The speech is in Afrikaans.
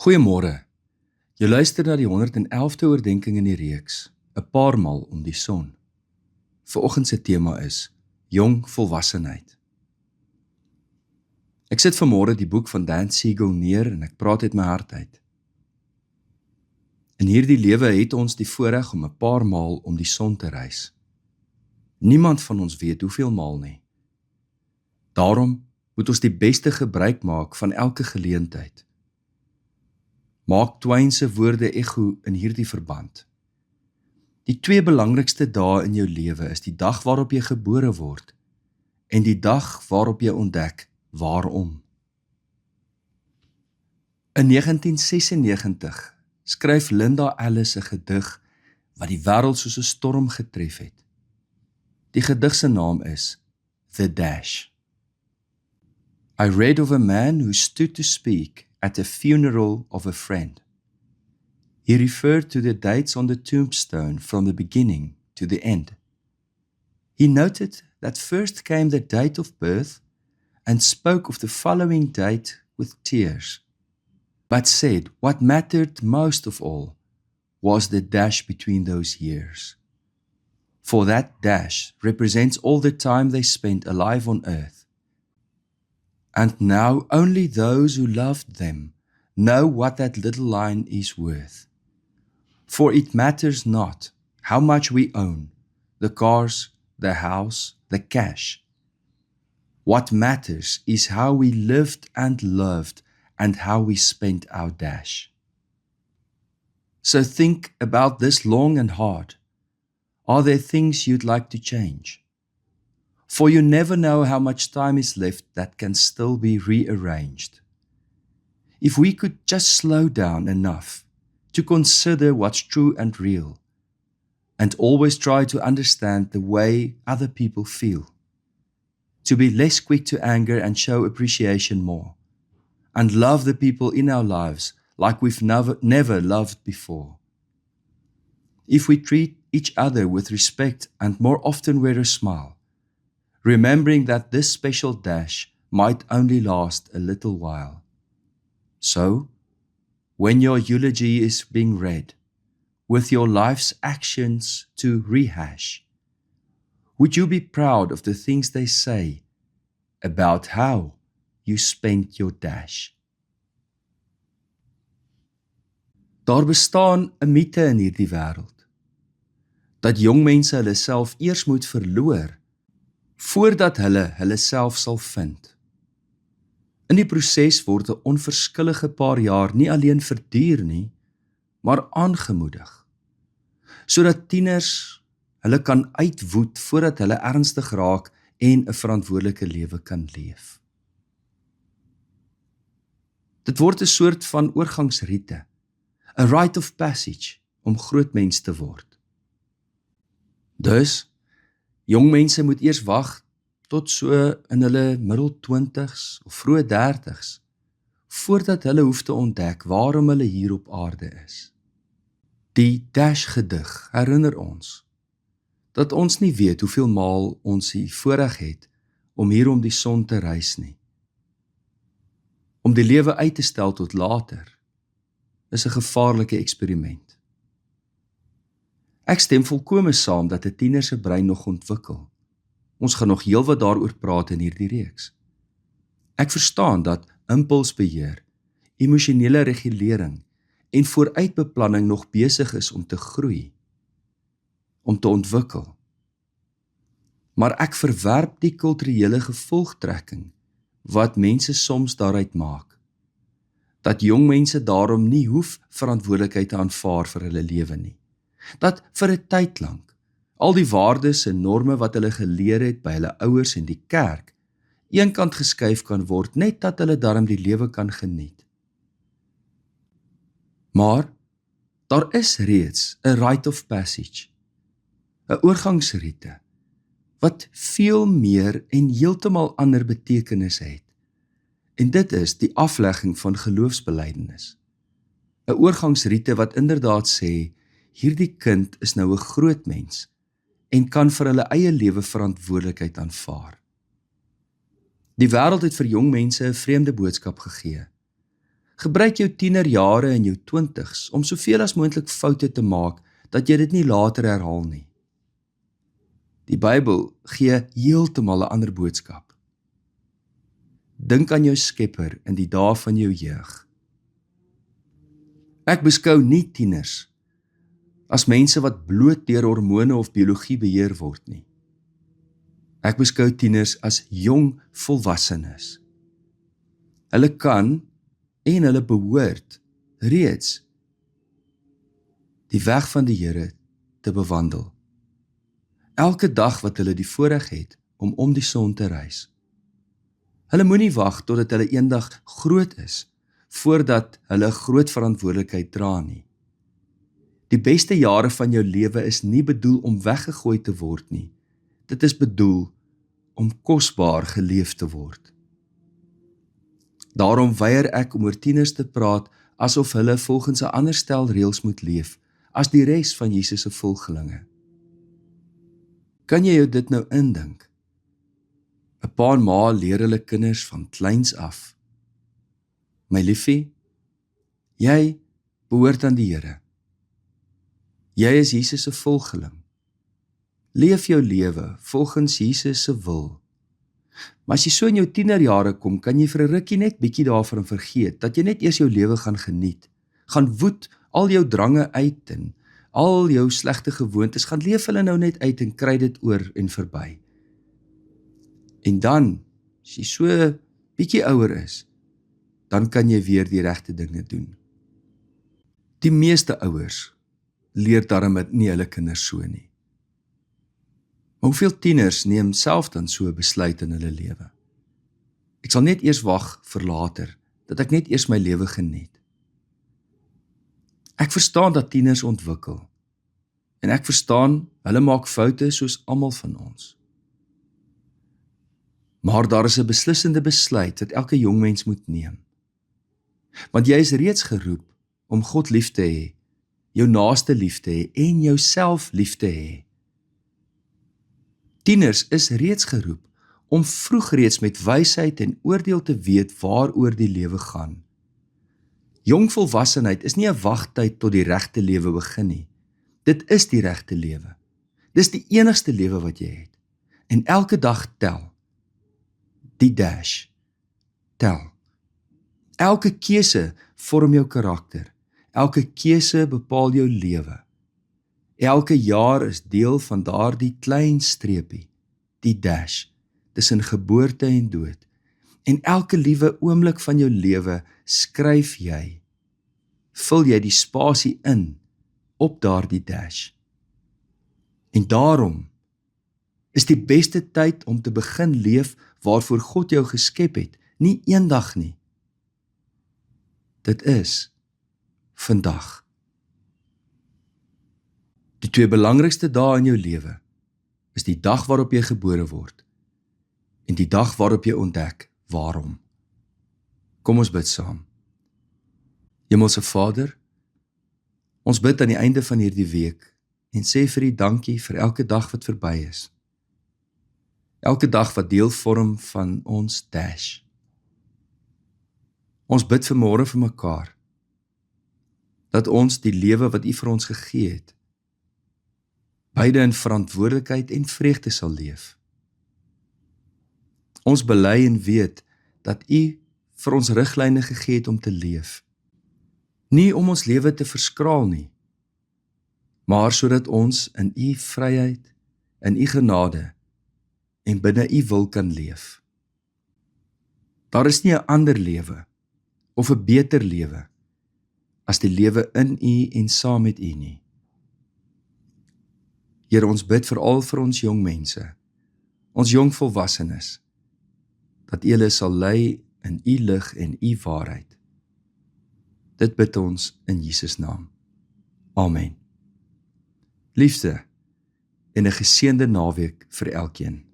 Goeiemôre. Jy luister na die 111ste oordeenking in die reeks, 'n paar maal om die son. Vanoggend se tema is jong volwassenheid. Ek sit vanmôre die boek van Dan Siegel neer en ek praat uit my hart uit. In hierdie lewe het ons die voorreg om 'n paar maal om die son te reis. Niemand van ons weet hoeveel maal nie. Daarom moet ons die beste gebruik maak van elke geleentheid. Mark Twain se woorde ego in hierdie verband. Die twee belangrikste dae in jou lewe is die dag waarop jy gebore word en die dag waarop jy ontdek waarom. In 1996 skryf Linda Ellis 'n gedig wat die wêreld soos 'n storm getref het. Die gedig se naam is The Dash. I read of a man who stood to speak at a funeral of a friend. He referred to the dates on the tombstone from the beginning to the end. He noted that first came the date of birth and spoke of the following date with tears, but said what mattered most of all was the dash between those years. For that dash represents all the time they spent alive on earth. And now only those who loved them know what that little line is worth. For it matters not how much we own, the cars, the house, the cash. What matters is how we lived and loved and how we spent our dash. So think about this long and hard. Are there things you'd like to change? For you never know how much time is left that can still be rearranged. If we could just slow down enough to consider what's true and real, and always try to understand the way other people feel, to be less quick to anger and show appreciation more, and love the people in our lives like we've never loved before. If we treat each other with respect and more often wear a smile, remembering that this special dash might only last a little while. So, when your eulogy is being read, with your life's actions to rehash, would you be proud of the things they say about how you spent your dash? Daar bestaan 'n mite in hierdie wêreld, dat jong mense hulle self eers moet verloor voordat hulle self sal vind. In die proses word 'n onverskillige paar jaar nie alleen verduur nie, maar aangemoedig, sodat tieners hulle kan uitwoed voordat hulle ernstig raak en 'n verantwoordelike lewe kan leef. Dit word 'n soort van oorgangsrite, 'n rite of passage om groot mens te word. Dus, jong mense moet eers wag tot so in hulle middel 20s of vroeë 30s, voordat hulle hoef te ontdek waarom hulle hier op aarde is. Die Dash gedig herinner ons, dat ons nie weet hoeveel maal ons die voorreg het om hier om die son te reis nie. Om die lewe uit te stel tot later, is 'n gevaarlike eksperiment. Ek stem volkome saam dat 'n tiener se brein nog ontwikkel. Ons gaan nog heelwat daaroor praat in hierdie reeks. Ek verstaan dat impulsbeheer, emosionele regulering en vooruitbeplanning nog besig is om te groei, om te ontwikkel. Maar ek verwerp die kulturele gevolgtrekking wat mense soms daaruit maak, dat jong mense daarom nie hoef verantwoordelikheid te aanvaar vir hulle lewe nie. Dat vir 'n tyd lank al die waardes en norme wat hulle geleer het by hulle ouers en die kerk, eenkant geskuif kan word, net dat hulle darm die lewe kan geniet. Maar, daar is reeds 'n rite of passage, 'n oorgangsrite, wat veel meer en heeltemal ander betekenis het. En dit is die aflegging van geloofsbelijdenis. 'n Oorgangsrite wat inderdaad sê, hierdie kind is nou 'n groot mens, en kan vir hulle eie lewe verantwoordelikheid aanvaar. Die wêreld het vir jong mense 'n vreemde boodskap gegee, Gebruik jou tienerjare en jou 20's om soveel as moontlik foute te maak, dat jy dit nie later herhaal nie. Die Bybel gee heeltemal 'n ander boodskap. Dink aan jou Skepper in die dae van jou jeug. Ek beskou nie tieners as mense wat bloot deur hormone of biologie beheer word nie. Ek beskou tieners as jong volwassenes. Hulle kan en hulle behoort reeds die weg van die Here te bewandel. Elke dag wat hulle die voorreg het om die son te reis. Hulle moenie wag totdat hulle eendag groot is, voordat hulle groot verantwoordelikheid dra nie. Die beste jare van jou lewe is nie bedoel om weggegooi te word nie. Dit is bedoel om kosbaar geleef te word. Daarom weier ek om oor tieners te praat asof hulle volgens 'n ander stel reëls moet leef as die res van Jesus se volgelinge. Kan jy jou dit nou indink? 'n Pa en ma leer hulle kinders van kleins af. My liefie, jy behoort aan die Here. Jy is Jesus se volgeling. Leef jou lewe volgens Jesus se wil. Maar as jy so in jou tienerjare kom, kan jy vir 'n rukkie net bietjie daarvan vergeet, dat jy net eers jou lewe gaan geniet, gaan woed al jou drange uit en al jou slegte gewoontes, gaan leef hulle nou net uit en kry dit oor en verby. En dan, as jy so bietjie ouer is, dan kan jy weer die regte dinge doen. Die meeste ouers leer darm nie hulle kinders so nie. Maar hoeveel tieners neem self dan so 'n besluit in hulle lewe? Ek sal net eers wag vir later, dat ek net eers my lewe geniet. Ek verstaan dat tieners ontwikkel, en ek verstaan, hulle maak foute soos almal van ons. Maar daar is 'n beslissende besluit wat elke jong mens moet neem. Want jy is reeds geroep om God lief te hê, jou naaste lief te hê en jouself lief te hê. Tieners is reeds geroep om vroeg reeds met wysheid en oordeel te weet waaroor die lewe gaan. Jongvolwassenheid is nie 'n wagtyd tot die regte lewe begin nie. Dit is die regte lewe. Dis die enigste lewe wat jy het. En elke dag tel. Die dash. Tel. Elke keuse vorm jou karakter. Elke keuse bepaal jou lewe. Elke jaar is deel van daardie klein streepie, die dash, tussen geboorte en dood. En elke liewe oomblik van jou lewe skryf jy, vul jy die spasie in op daardie dash. En daarom is die beste tyd om te begin leef waarvoor God jou geskep het, nie eendag nie. Dit is vandag. Die twee belangrikste dae in jou lewe is die dag waarop jy gebore word en die dag waarop jy ontdek waarom. Kom ons bid saam. Hemelse Vader, ons bid aan die einde van hierdie week en sê vir U dankie vir elke dag wat verby is. Elke dag wat deel vorm van ons dash. Ons bid vanmôre vir mekaar, dat ons die lewe wat U vir ons gegee het, beide in verantwoordelikheid en vreugde sal leef. Ons bely en weet dat U vir ons riglyne gegee het om te leef. Nie om ons lewe te verskraal nie, maar sodat ons in U vryheid, in U genade en binne U wil kan leef. Daar is nie 'n ander lewe of 'n beter lewe as die lewe in U en saam met U nie. Here, ons bid veral vir ons jong mense, ons jong volwassenes, dat U hulle sal lei in U lig en U waarheid. Dit bid ons in Jesus naam. Amen. Liefde en 'n geseënde naweek vir elkeen.